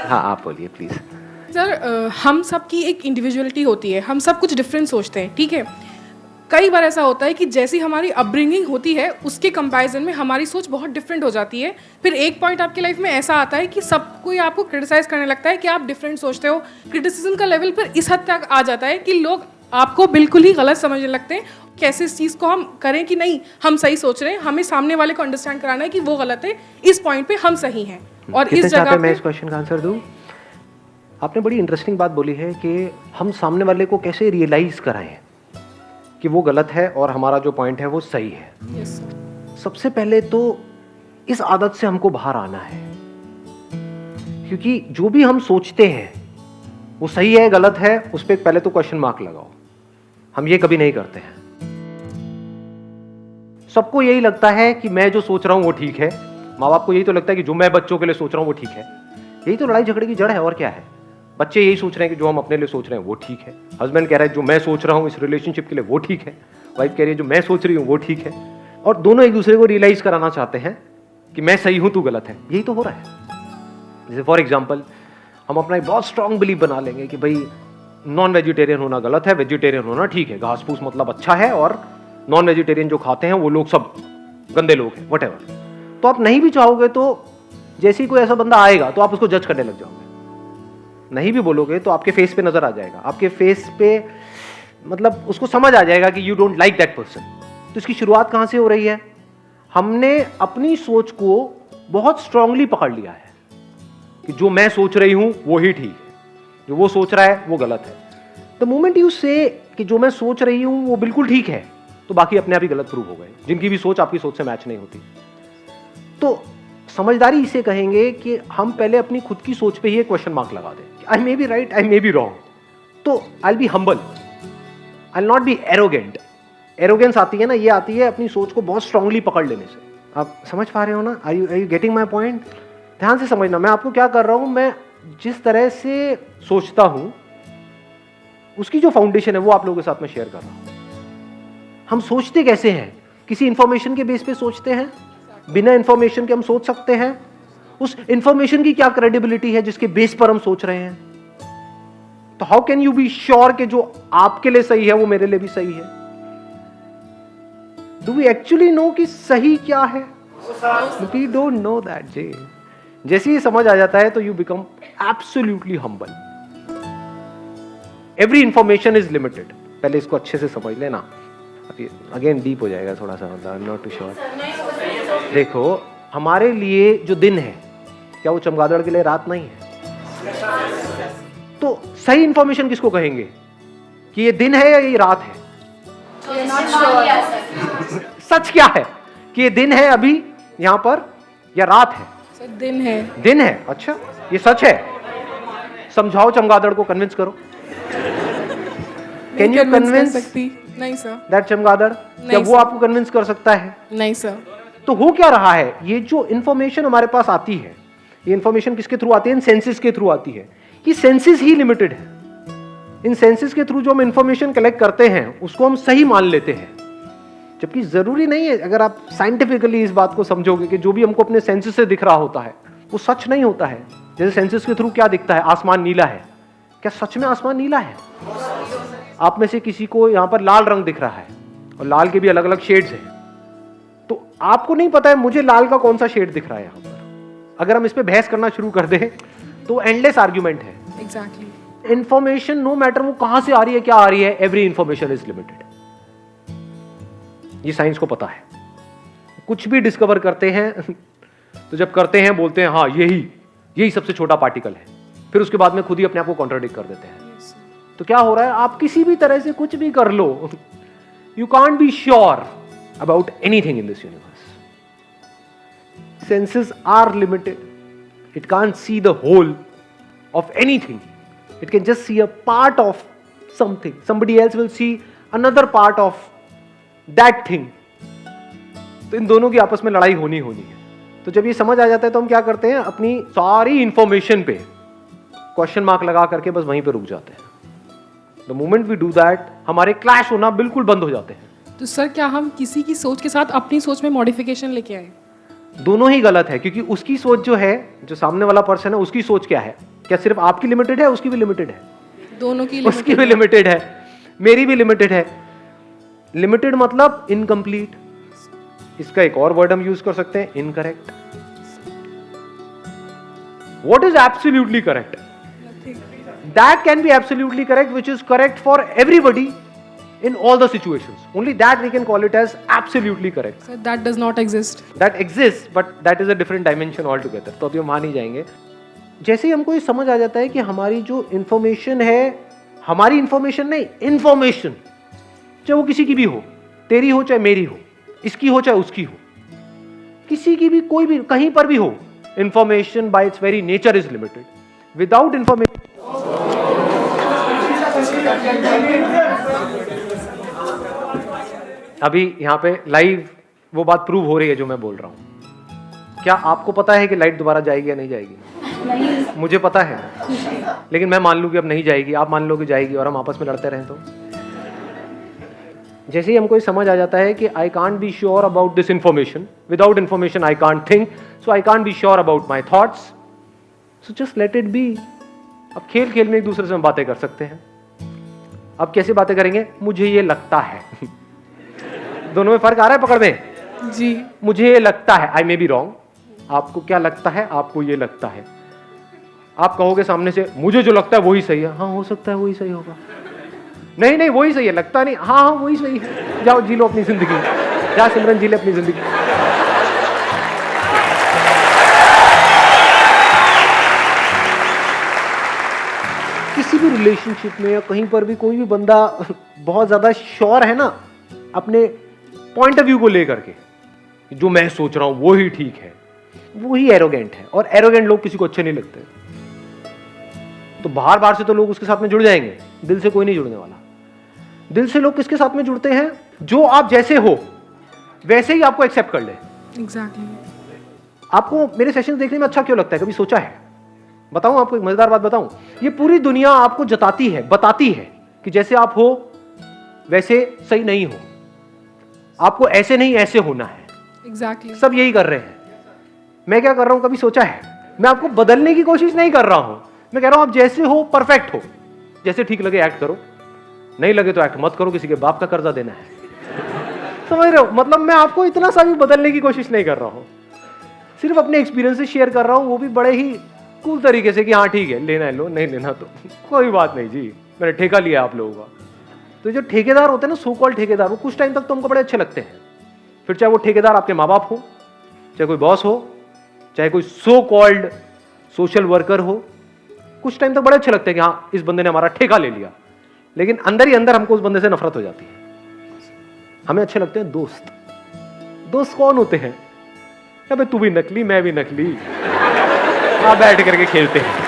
हाँ आप बोलिए प्लीज़। सर हम सब की एक इंडिविजुअलिटी होती है, हम सब कुछ डिफरेंट सोचते हैं, ठीक है। कई बार ऐसा होता है कि जैसी हमारी अपब्रिंगिंग होती है उसके कंपैरिजन में हमारी सोच बहुत डिफरेंट हो जाती है। फिर एक पॉइंट आपकी लाइफ में ऐसा आता है कि सब कोई आपको क्रिटिसाइज करने लगता है कि आप डिफरेंट सोचते हो। क्रिटिसिज्म का लेवल पर इस हद तक आ जाता है कि लोग आपको बिल्कुल ही गलत समझने लगते हैं। कैसे इस चीज़ को हम करें कि नहीं हम सही सोच रहे हैं, हमें सामने वाले को अंडरस्टैंड कराना है कि वो गलत है, इस पॉइंट पे हम सही हैं। और इस जगह मैं पे इस क्वेश्चन का आंसर दूं? आपने बड़ी इंटरेस्टिंग बात बोली है कि हम सामने वाले को कैसे रियलाइज कराएं कि वो गलत है और हमारा जो पॉइंट है वो सही है। Yes, sir. सबसे पहले तो इस आदत से हमको बाहर आना है, क्योंकि जो भी हम सोचते हैं वो सही है गलत है उस पर पहले तो क्वेश्चन मार्क लगाओ। हम ये कभी नहीं करते हैं। सबको यही लगता है कि मैं जो सोच रहा हूं वो ठीक है। माँ बाप को यही तो लगता है कि जो मैं बच्चों के लिए सोच रहा हूं वो ठीक है। यही तो लड़ाई झगड़े की जड़ है और क्या है। बच्चे यही सोच रहे हैं कि जो हम अपने लिए सोच रहे हैं वो ठीक है। हस्बैंड कह रहा है जो मैं सोच रहा हूं इस रिलेशनशिप के लिए वो ठीक है। वाइफ कह रही है जो मैं सोच रही हूं वो ठीक है। और दोनों एक दूसरे को रियलाइज कराना चाहते हैं कि मैं सही हूं तू गलत है। यही तो हो रहा है। जैसे फॉर एग्जाम्पल हम अपना एक बहुत स्ट्रांग बिलीव बना लेंगे कि भाई नॉन वेजिटेरियन होना गलत है, वेजिटेरियन होना ठीक है। घास फूस मतलब अच्छा है और नॉन वेजिटेरियन जो खाते हैं वो लोग सब गंदे लोग हैं, व्हाटएवर। तो आप नहीं भी चाहोगे तो जैसे ही कोई ऐसा बंदा आएगा तो आप उसको जज करने लग जाओगे। नहीं भी बोलोगे तो आपके फेस पे नजर आ जाएगा, आपके फेस पे मतलब उसको समझ आ जाएगा कि you don't like that person. तो इसकी शुरुआत कहां से हो रही है? हमने अपनी सोच को बहुत स्ट्रांगली पकड़ लिया है कि जो मैं सोच रही हूं वो ही ठीक है, जो वो सोच रहा है वो गलत है। द मोमेंट यू से कि जो मैं सोच रही हूं वो बिल्कुल ठीक है तो बाकी अपने आप ही गलत प्रूव हो गए, जिनकी भी सोच आपकी सोच से मैच नहीं होती। तो समझदारी इसे कहेंगे कि हम पहले अपनी खुद की सोच पे ही एक क्वेश्चन मार्क लगा दें। I may be right, I may be wrong. तो I will be humble, I will not be arrogant. Arrogance आती है ना, ये आती है अपनी सोच को बहुत स्ट्रांगली पकड़ लेने से। आप समझ पा रहे हो ना? Are you getting my point? ध्यान से समझना मैं आपको क्या कर रहा हूं। मैं जिस तरह से सोचता हूं उसकी जो फाउंडेशन है वो आप लोगों के साथ में शेयर कर रहा हूं। हम सोचते कैसे हैं? किसी इंफॉर्मेशन के बेस पे सोचते हैं। बिना इंफॉर्मेशन के हम सोच सकते हैं? उस इंफॉर्मेशन की क्या क्रेडिबिलिटी है जिसके बेस पर हम सोच रहे हैं? तो how can you be sure कि जो आपके लिए सही है वो मेरे लिए भी सही है? डू वी एक्चुअली नो कि सही क्या है? वी डोंट नो दैट जे। जैसे ही समझ आ जाता है तो you become absolutely humble. Every information is limited. पहले इसको अच्छे से समझ लेना। अगेन डीप हो जाएगा थोड़ा सा, मतलब I am not too sure. देखो हमारे लिए जो दिन है क्या वो चमगादड़ के लिए रात नहीं है? तो सही इंफॉर्मेशन किसको कहेंगे कि ये दिन है या ये रात है? सच क्या है कि ये दिन है अभी यहां पर या रात है? सर दिन है। दिन है। अच्छा ये सच है। समझाओ चमगादड़ को, कन्विंस करो। कैन यू कन्विंस नहीं सर। दैट चमगादड़? क्या वो आपको कन्विंस कर सकता है? नहीं सर। तो हो क्या रहा है? ये जो इंफॉर्मेशन हमारे पास आती है, ये इंफॉर्मेशन किसके थ्रू आती है? इन सेंसेस के थ्रू आती है। ये सेंसेस ही लिमिटेड है। इन सेंसेस के थ्रू जो हम इंफॉर्मेशन कलेक्ट करते हैं उसको हम सही मान लेते हैं, जबकि जरूरी नहीं है। अगर आप साइंटिफिकली इस बात को समझोगे कि जो भी हमको अपने सेंसेस से दिख रहा होता है वो सच नहीं होता है। जैसे सेंसेस के थ्रू क्या दिखता है? आसमान नीला है। क्या सच में आसमान नीला है? आप में से किसी को यहां पर लाल रंग दिख रहा है और लाल के भी अलग अलग शेड्स हैं, तो आपको नहीं पता है मुझे लाल का कौन सा शेड दिख रहा है यहां पर। अगर हम इस पे बहस करना शुरू कर दें तो एंडलेस आर्ग्यूमेंट है। एग्जैक्टली। इंफॉर्मेशन नो मैटर वो कहां से आ रही है, क्या आ रही है, एवरी इंफॉर्मेशन इज लिमिटेड। ये साइंस को पता है। कुछ भी डिस्कवर करते हैं तो जब करते हैं बोलते हैं हाँ यही सबसे छोटा पार्टिकल है, फिर उसके बाद में खुद ही अपने आप को कॉन्ट्राडिक्ट कर देते हैं। तो क्या हो रहा है? आप किसी भी तरह से कुछ भी कर लो, you can't be sure about anything in this universe. Senses are limited. It can't see the whole of anything. It can just see a part of something. Somebody else will see another part of that thing. तो इन दोनों की आपस में लड़ाई होनी है। तो जब ये समझ आ जाता है तो हम क्या करते हैं? अपनी सारी इंफॉर्मेशन पे क्वेश्चन मार्क लगा करके बस वहीं पे रुक जाते हैं। The moment we do that हमारे क्लैश होना बिल्कुल बंद हो जाते हैं। तो सर क्या हम किसी की सोच के साथ अपनी सोच में मॉडिफिकेशन लेके आए? दोनों ही गलत है, क्योंकि उसकी सोच जो है, जो सामने वाला पर्सन है उसकी सोच क्या है क्या सिर्फ आपकी लिमिटेड है, उसकी भी लिमिटेड है? दोनों की उसकी भी लिमिटेड है, मेरी भी लिमिटेड है। लिमिटेड मतलब इनकम्प्लीट। इसका एक और वर्ड हम यूज कर सकते हैं, incorrect. What is absolutely correct? That can be absolutely correct, which is correct for everybody in all the situations. Only that we can call it as absolutely correct. So that does not exist. That exists, but that is a different dimension altogether. तो अभी हम वहाँ नहीं जाएंगे। जैसे ही हमको ये समझ आ जाता है कि हमारी जो इंफॉर्मेशन है, हमारी इंफॉर्मेशन नहीं, इंफॉर्मेशन, चाहे वो किसी की भी हो, तेरी हो चाहे मेरी हो, इसकी हो चाहे उसकी हो, किसी की भी, कोई भी, कहीं पर भी हो, information bye it's very nature is limited. Without information अभी यहाँ पे लाइव वो बात प्रूव हो रही है जो मैं बोल रहा हूँ. क्या आपको पता है कि लाइट दोबारा जाएगी या नहीं जाएगी? नहीं. मुझे पता है, लेकिन मैं मान लूँ कि अब नहीं जाएगी, आप मान लो कि जाएगी और हम आपस में लड़ते रहें तो? जैसे ही हमको ये समझ आ जाता है कि I can't be sure about this information, without information I can't think, so I can't be sure about my thoughts, so just let it be. अब खेल खेल में एक दूसरे से हम बातें कर सकते हैं. अब कैसे बातें करेंगे? मुझे ये लगता है. दोनों में फर्क आ रहा है पकड़ में जी. मुझे ये लगता है, आई मे बी रॉन्ग. आपको क्या लगता है? आपको ये लगता है. आप कहोगे सामने से मुझे जो लगता है वही सही है. हाँ, हो सकता है वही सही होगा. नहीं नहीं, वही सही है. लगता नहीं. हाँ हाँ, वही सही है. जाओ जी लो अपनी जिंदगी. जा सिमरन, जी ले अपनी जिंदगी. किसी भी रिलेशनशिप में या कहीं पर भी कोई भी बंदा बहुत ज्यादा श्योर है ना अपने पॉइंट ऑफ व्यू को लेकर के, जो मैं सोच रहा हूं वो ही ठीक है, वो ही एरोगेंट है. और एरोगेंट लोग किसी को अच्छे नहीं लगते. तो बाहर बाहर से तो लोग उसके साथ में जुड़ जाएंगे, दिल से कोई नहीं जुड़ने वाला. दिल से लोग किसके साथ में जुड़ते हैं? जो आप जैसे हो वैसे ही आपको एक्सेप्ट कर ले. एग्जैक्टली. आपको मेरे सेशन देखने में अच्छा क्यों लगता है? कभी सोचा है? बताऊं आपको एक मजेदार बात बताऊं. ये पूरी दुनिया आपको जताती है, बताती है कि जैसे आप हो वैसे सही नहीं हो, आपको ऐसे नहीं ऐसे होना है. एग्जैक्टली. सब यही कर रहे हैं. मैं क्या कर रहा हूं? कभी सोचा है? मैं आपको बदलने की कोशिश नहीं कर रहा हूं. मैं कह रहा हूं आप जैसे हो परफेक्ट हो, जैसे ठीक लगे एक्ट करो, नहीं लगे तो एक्ट मत करो. किसी के बाप का कर्जा देना है. समझ रहे हो? मतलब मैं आपको इतना सा भी बदलने की कोशिश नहीं कर रहा हूं, सिर्फ अपने एक्सपीरियंस से शेयर कर रहा हूं, वो भी बड़े ही कूल तरीके से कि हाँ ठीक है, लेना है लो, नहीं लेना तो कोई बात नहीं जी, मैंने ठेका लिया आप लोगों का. तो जो ठेकेदार होते हैं ना, सो कॉल्ड ठेकेदार, वो कुछ टाइम तक तो हमको बड़े अच्छे लगते हैं. फिर चाहे वो ठेकेदार आपके माँ बाप हो, चाहे कोई बॉस हो, चाहे कोई सो कॉल्ड सोशल वर्कर हो, कुछ टाइम तक बड़े अच्छे लगते हैं कि हाँ इस बंदे ने हमारा ठेका ले लिया. लेकिन अंदर ही अंदर हमको उस बंदे से नफरत हो जाती है. हमें अच्छे लगते हैं दोस्त. दोस्त कौन होते हैं? अबे तू भी नकली, मैं भी नकली, बैठ करके खेलते हैं.